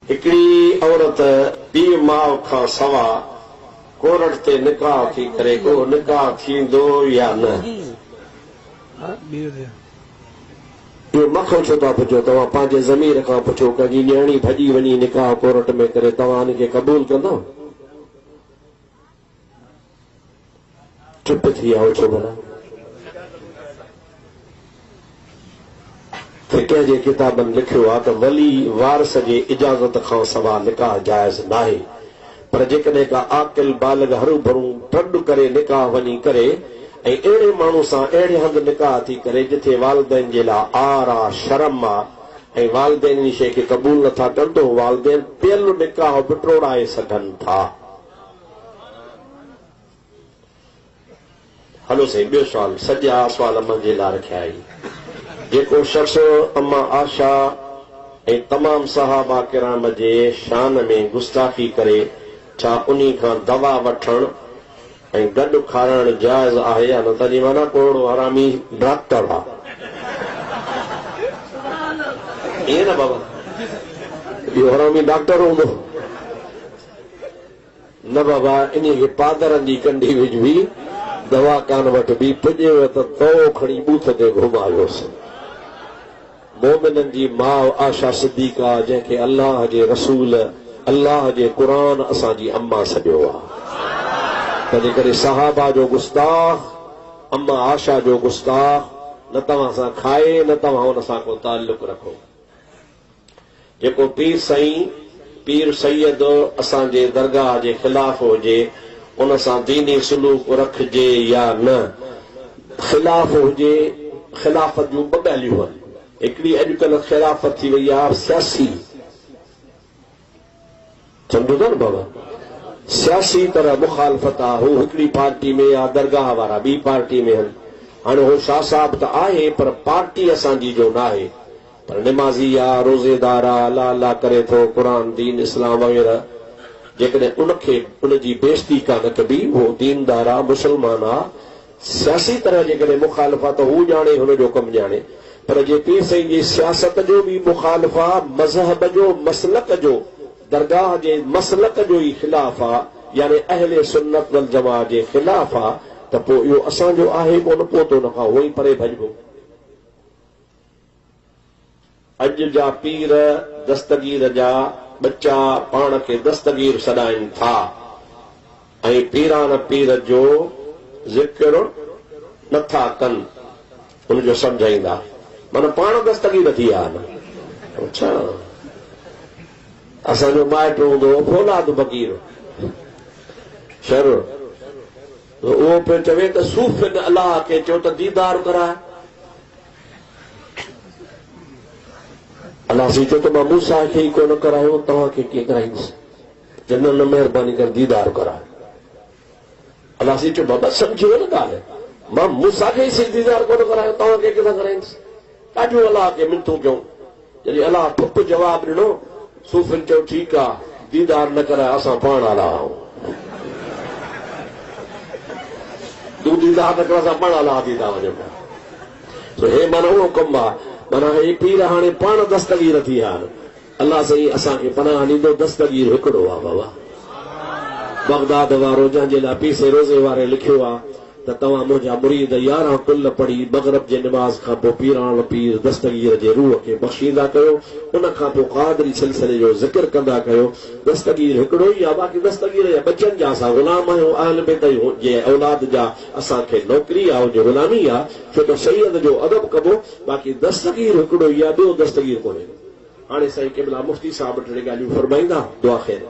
हिकिड़ी औरत ॿी माउ खां सवा कोरट ते निकाह थी करे को निकाह थींदो या न? इहो मखो छो था पुछो? तव्हां पंहिंजे ज़मीर खां पुछो। कंहिंजी न्याणी भॼी वञी निकाह कोरट में करे तव्हां हिनखे क़बूल कंदव? चुप थी विया छो भला? कंहिंजे किताबनि लिखियो आहे त वली वारस जे इजाज़त खां सवा निकाह जाइज़ नाहे, पर जेकॾहिं का आकिल बालिग हरू भरू टड करे निकाह वञी करे ऐं अहिड़े माण्हू सां अहिड़े हंधि निकाह थी करे जिथे वालिदैन जे लाइ आर आहे, शर्म आहे ऐं वालिदैन जी शइ खे क़बूल नथा कनि, त वालिदैन पियल निकाह बि टोड़ाए सघनि था। हलो साईं, ॿियो सुवाल। सॼा सुवाल मुंहिंजे लाइ रखिया आई। जेको शख़्स अम्मा आशा ऐं तमाम सहाबा किराम जे शान में गुस्ताखी करे, छा उन्ही खां दवा वठण ऐं गॾु खाराइण जाइज़ आहे या न? तॾहिं माना कोड़ो हरामी डॉक्टर आहे ईअं न बाबा? इहो हरामी डॉक्टर हूंदो न बाबा? इन खे पादरनि जी कंडी विझबी, दवा कान वठबी, पुॼेव त तो खणी बूथ ते घुमायोसि। मोमिननि जी माउ आशा सिद्दीका, जंहिंखे अल्लाह जे रसूल अल्लाह जे क़ुरान असांजी अम्मा सॾियो आहे। तंहिंजे करे सहाबा जो गुस्ताख, अम्मा आशा जो गुस्ताख न तव्हां सां खाए, न तव्हां हुन सां को ताल्लुक रखो। जेको पीर सैयद असांजे दरगाह जे ख़िलाफ़ हुजे, उन सां दीनी सलूक रखिजे या न? ख़िलाफ़ हुजे, ख़िलाफ़त जूं ॿ ॻाल्हियूं आहिनि। हिकिड़ी अॼुकल्ह ख़िलाफ़त थी वई आहे सियासी, सम्झो था न बाबा? सियासी तरह मुखालफ़त आहे। हू हिकिड़ी पार्टी में या दरगाह वारा ॿी पार्टी में आहिनि। हाणे हू शाह साहब त आहे, पर पार्टी असांजी जो न आहे। पर निमाज़ी आहे, रोज़ेदार आहे, अल्लाह अल्लाह करे थो, क़ुरान दीन इस्लाम वग़ैरह। जेकॾहिं उनखे उनजी बेइज़ती कान कबी, उहो दीनदार आहे, मुस्लमान आहे। सियासी तरह जेकॾहिं मुखालफ़त हू ॼाणे, हुनजो कमु ॼाणे। पर जे पीर साईं जी सियासत जो बि मुखालिफ़ आहे, मज़हब जो, मसलक जो, दरगाह जे मसलक जो ई ख़िलाफ़ आहे, यानी अहले सुन्नत वल जमाअत जे ख़िलाफ़ आहे, त पोइ इहो असांजो आहे कोन, पोतो न खां उहो ई परे भॼबो। अॼु जा पीर दस्तगीर जा बच्चा पाण खे दस्तगीर सॾाइनि था ऐं पीरान पीर जो ज़िक्र नथा कनि, उनजो सम्झाईंदा। माना पाण दस्तगीर थी विया न। अच्छा, असांजो माइट हूंदो फौलाद फ़कीर शर, उहो पियो चवे त सूफ़िन अलाह खे चयो त दीदार कराए। अलाह साईं चयो त मां मूसा खे ई कोन करायो, तव्हांखे कीअं कराईंदुसि? जनरल महिरबानी करे दीदार कराए। अलाह साईं चयो बाबा सम्झो न ॻाल्हि, मां मूसा खे ई दीदार कोन करायो, तव्हांखे किथां कराईंदुसि? ॾाढो अलाह खे मिनतूं कयूं। जॾहिं अलाह पुप जवाब ॾिनो, सूफ़िन चयो ठीकु आहे, दीदार न कराए, असां पाण अलाह आहियूं। तूं दीदार न कर, असां पाण अलाह थी था वञूं। हे माना उहो कमु आहे। माना हे पीर हाणे पाण दस्तगीर थी विया आहिनि। अलाह साईं असांखे पनाह ॾींदो। दस्तगीर हिकिड़ो आहे बाबा, बगदाद वारो, जंहिंजे लाइ पीसे रोज़े वारे लिखियो आहे त तव्हां मुंहिंजा मुरीद 11 कुल पढ़ी मग़रिब जे निमाज़ खां पोइ पीरान पीर दस्तगीर जे रूह खे बख़्शींदा कयो, उन खां पोइ क़ादरी सिलसिले जो ज़िक्र कंदा कयो। दस्तगीर हिकिड़ो ई आहे। बाक़ी दस्तगीर जा बचनि जा असां ग़ुलाम आहियूं। अहल बैत जे औलाद जा असांखे नौकरी आहे, उनजी ग़ुलामी आहे, छो त सैयद जो अदब कबो। बाक़ी दस्तगीर हिकिड़ो ई आहे, ॿियो दस्तगीर कोन्हे। हाणे साईं क़िबला मुफ्ती साहिब वटि ॻाल्हियूं फरमाईंदा। दुआ ख़ैर।